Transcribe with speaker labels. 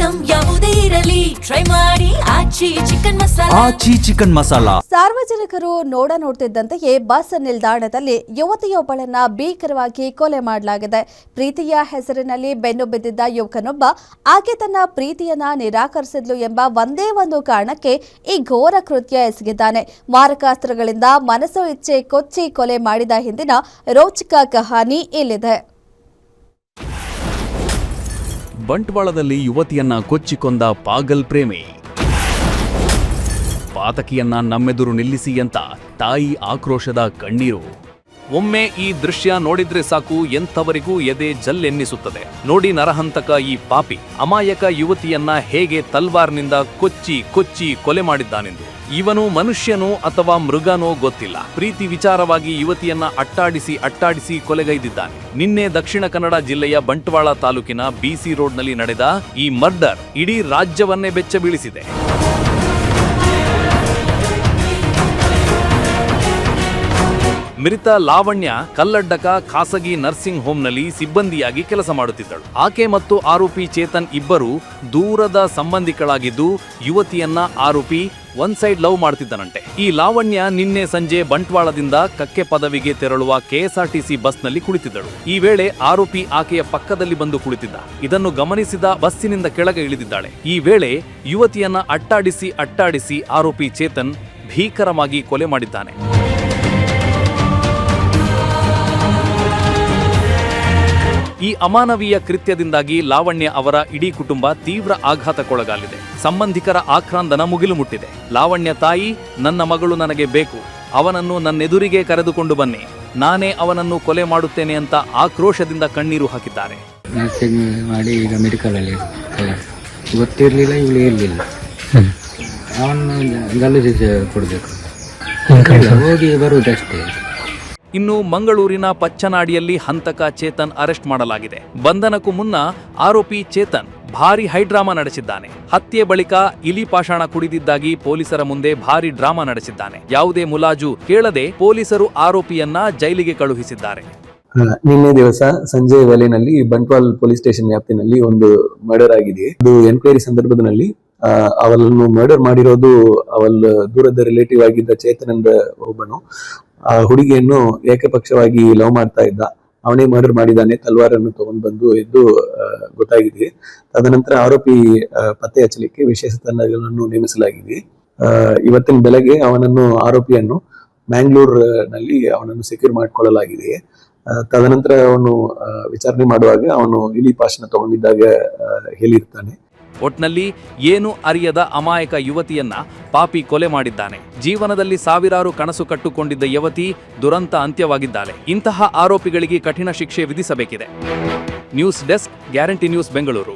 Speaker 1: Item ಯಾವುದೇ ಇರಲಿ try ಮಾಡಿ ಆಚಿ ಚಿಕನ್ ಮಸಾಲಾ.
Speaker 2: ಸಾರ್ವಜನಿಕರು ನೋಡ್ತಿದ್ದಂತೆಯೇ ಬಸ್ ನಿಲ್ದಾಣದಲ್ಲಿ ಯುವತಿಯೊಬ್ಬಳನ್ನ ಭೀಕರವಾಗಿ ಕೊಲೆ ಮಾಡಲಾಗಿದೆ. ಪ್ರೀತಿಯ ಹೆಸರಿನಲ್ಲಿ ಬೆನ್ನು ಬಿದ್ದಿದ್ದ ಯುವಕನೊಬ್ಬ ಆಕೆ ತನ್ನ ಪ್ರೀತಿಯನ್ನ ನಿರಾಕರಿಸಿದ್ಲು ಎಂಬ ಒಂದೇ ಒಂದು ಕಾರಣಕ್ಕೆ ಈ ಘೋರ ಕೃತ್ಯ ಎಸಗಿದ್ದಾನೆ. ಮಾರಕಾಸ್ತ್ರಗಳಿಂದ ಮನಸ್ಸು ಇಚ್ಛೆ ಕೊಚ್ಚಿ ಕೊಲೆ ಮಾಡಿದ ಹಿಂದಿನ ರೋಚಕ ಕಹಾನಿ ಇಲ್ಲಿದೆ.
Speaker 3: ಬಂಟ್ವಾಳದಲ್ಲಿ ಯುವತಿಯನ್ನ ಕೊಚ್ಚಿಕೊಂದ ಪಾಗಲ್ ಪ್ರೇಮಿ. ಪಾತಕಿಯನ್ನ ನಮ್ಮೆದುರು ನಿಲ್ಲಿಸಿ ಅಂತ ತಾಯಿ ಆಕ್ರೋಶದ ಕಣ್ಣೀರು. ಒಮ್ಮೆ ಈ ದೃಶ್ಯ ನೋಡಿದ್ರೆ ಸಾಕು ಎಂಥವರಿಗೂ ಎದೆ ಜಲ್ಲೆನ್ನಿಸುತ್ತದೆ. ನೋಡಿ ನರಹಂತಕ ಈ ಪಾಪಿ ಅಮಾಯಕ ಯುವತಿಯನ್ನ ಹೇಗೆ ತಲ್ವಾರ್ನಿಂದ ಕೊಚ್ಚಿ ಕೊಲೆ ಮಾಡಿದ್ದಾನೆಂದು. ಇವನು ಮನುಷ್ಯನೋ ಅಥವಾ ಮೃಗನೋ ಗೊತ್ತಿಲ್ಲ. ಪ್ರೀತಿ ವಿಚಾರವಾಗಿ ಯುವತಿಯನ್ನ ಅಟ್ಟಾಡಿಸಿ ಕೊಲೆಗೈದಿದ್ದಾನೆ. ನಿನ್ನೆ ದಕ್ಷಿಣ ಕನ್ನಡ ಜಿಲ್ಲೆಯ ಬಂಟ್ವಾಳ ತಾಲೂಕಿನ ಬಿಸಿ ರೋಡ್ನಲ್ಲಿ ನಡೆದ ಈ ಮರ್ಡರ್ ಇಡೀ ರಾಜ್ಯವನ್ನೇ ಬೆಚ್ಚ ಬೀಳಿಸಿದೆ. ಮೃತ ಲಾವಣ್ಯ ಕಲ್ಲಡ್ಡಕ ಖಾಸಗಿ ನರ್ಸಿಂಗ್ ಹೋಮ್ನಲ್ಲಿ ಸಿಬ್ಬಂದಿಯಾಗಿ ಕೆಲಸ ಮಾಡುತ್ತಿದ್ದಳು. ಆಕೆ ಮತ್ತು ಆರೋಪಿ ಚೇತನ್ ಇಬ್ಬರು ದೂರದ ಸಂಬಂಧಿಗಳಾಗಿದ್ದು ಯುವತಿಯನ್ನ ಆರೋಪಿ ಒನ್ ಸೈಡ್ ಲವ್ ಮಾಡ್ತಿದ್ದನಂತೆ. ಈ ಲಾವಣ್ಯ ನಿನ್ನೆ ಸಂಜೆ ಬಂಟ್ವಾಳದಿಂದ ಕಕ್ಕೆ ಪದವಿಗೆ ತೆರಳುವ ಕೆಎಸ್ಆರ್ಟಿಸಿ ಬಸ್ನಲ್ಲಿ ಕುಳಿತಿದ್ದಳು. ಈ ವೇಳೆ ಆರೋಪಿ ಆಕೆಯ ಪಕ್ಕದಲ್ಲಿ ಬಂದು ಕುಳಿತಿದ್ದ. ಇದನ್ನು ಗಮನಿಸಿದ ಬಸ್ಸಿನಿಂದ ಕೆಳಗೆ ಇಳಿದಿದ್ದಾಳೆ. ಈ ವೇಳೆ ಯುವತಿಯನ್ನ ಅಟ್ಟಾಡಿಸಿ ಆರೋಪಿ ಚೇತನ್ ಭೀಕರವಾಗಿ ಕೊಲೆ ಮಾಡಿದ್ದಾನೆ. ಈ ಅಮಾನವೀಯ ಕೃತ್ಯದಿಂದಾಗಿ ಲಾವಣ್ಯ ಅವರ ಇಡೀ ಕುಟುಂಬ ತೀವ್ರ ಆಘಾತಕ್ಕೊಳಗಾಗಿದೆ. ಸಂಬಂಧಿಕರ ಆಕ್ರಂದನ ಮುಗಿಲು ಮುಟ್ಟಿದೆ. ಲಾವಣ್ಯ ತಾಯಿ, ನನ್ನ ಮಗಳು ನನಗೆ ಬೇಕು, ಅವನನ್ನು ನನ್ನೆದುರಿಗೆ ಕರೆದುಕೊಂಡು ಬನ್ನಿ, ನಾನೇ ಅವನನ್ನು ಕೊಲೆ ಮಾಡುತ್ತೇನೆ ಅಂತ ಆಕ್ರೋಶದಿಂದ ಕಣ್ಣೀರು ಹಾಕಿದ್ದಾರೆ.
Speaker 4: ನರ್ಸಿಂಗ್ ಮಾಡಿ ಈಗ ಮೆಡಿಕಲ್ ಅಲ್ಲಿ ಗೊತ್ತಿರಲಿಲ್ಲ, ಇವಳು ಇರಲಿಲ್ಲ. ಅವನು ಗಲ್ಲು ಶಿಕ್ಷೆ ಕೊಡಬೇಕು, ಹೋಗಿ ಬರುವುದಷ್ಟೇ.
Speaker 3: ಇನ್ನು ಮಂಗಳೂರಿನ ಪಚ್ಚನಾಡಿಯಲ್ಲಿ ಹಂತಕ ಚೇತನ್ ಅರೆಸ್ಟ್ ಮಾಡಲಾಗಿದೆ. ಬಂಧನಕ್ಕೂ ಮುನ್ನ ಆರೋಪಿ ಚೇತನ್ ಭಾರಿ ಹೈಡ್ರಾಮಾ ನಡೆಸಿದ್ದಾನೆ. ಹತ್ಯೆ ಬಳಿಕ ಇಲಿ ಪಾಷಾಣ ಕುಡಿದಿದ್ದಾಗಿ ಪೊಲೀಸರ ಮುಂದೆ ಭಾರಿ ಡ್ರಾಮಾ ನಡೆಸಿದ್ದಾನೆ. ಯಾವುದೇ ಮುಲಾಜು ಕೇಳದೆ ಪೊಲೀಸರು ಆರೋಪಿಯನ್ನ ಜೈಲಿಗೆ ಕಳುಹಿಸಿದ್ದಾರೆ.
Speaker 5: ನಿನ್ನೆ ದಿವಸ ಸಂಜೆ ವೇಳೆಯಲ್ಲಿ ಬಂಟ್ವಾಳ ಪೊಲೀಸ್ ಸ್ಟೇಷನ್ ವ್ಯಾಪ್ತಿನಲ್ಲಿ ಒಂದು ಮರ್ಡರ್ ಆಗಿದೆ. ಇದು ಎನ್ಕ್ವೈರಿ ಸಂದರ್ಭದಲ್ಲಿ ಅವಳನ್ನು ಮರ್ಡರ್ ಮಾಡಿರೋದು ಅವಳ ದೂರದ ರಿಲೇಟಿವ್ ಆಗಿದ್ದ ಚೇತನ್ ಎಂಬ ಒಬ್ಬನು ಆ ಹುಡುಗಿಯನ್ನು ಏಕಪಕ್ಷವಾಗಿ ಲವ್ ಮಾಡ್ತಾ ಇದ್ದ. ಅವನೇ ಮರ್ಡರ್ ಮಾಡಿದ್ದಾನೆ, ತಲ್ವಾರನ್ನು ತಗೊಂಡು ಬಂದು ಎದ್ದು ಗೊತ್ತಾಗಿದೆ. ತದನಂತರ ಆರೋಪಿ ಪತ್ತೆ ಹಚ್ಚಲಿಕ್ಕೆ ವಿಶೇಷ ತಂಡಗಳನ್ನು ನೇಮಿಸಲಾಗಿದೆ. ಇವತ್ತಿನ ಬೆಳಗ್ಗೆ ಆರೋಪಿಯನ್ನು ಮ್ಯಾಂಗ್ಳೂರ್ನಲ್ಲಿ ಅವನನ್ನು ಸೆಕ್ಯೂರ್ ಮಾಡಿಕೊಳ್ಳಲಾಗಿದೆ. ತದನಂತರ ಅವನು ವಿಚಾರಣೆ ಮಾಡುವಾಗ ಅವನು ಇಲಿ ಪಾಷಾಣ ತಗೊಂಡಿದ್ದಾಗ ಹೇಳಿರ್ತಾನೆ.
Speaker 3: ಒಟ್ನಲ್ಲಿ ಏನು ಅರಿಯದ ಅಮಾಯಕ ಯುವತಿಯನ್ನ ಪಾಪಿ ಕೊಲೆ ಮಾಡಿದ್ದಾನೆ. ಜೀವನದಲ್ಲಿ ಸಾವಿರಾರು ಕನಸು ಕಟ್ಟುಕೊಂಡಿದ್ದ ಯುವತಿ ದುರಂತ ಅಂತ್ಯವಾಗಿದ್ದಾಳೆ. ಇಂತಹ ಆರೋಪಿಗಳಿಗೆ ಕಠಿಣ ಶಿಕ್ಷೆ ವಿಧಿಸಬೇಕಿದೆ. News desk, guarantee news, Bengaluru.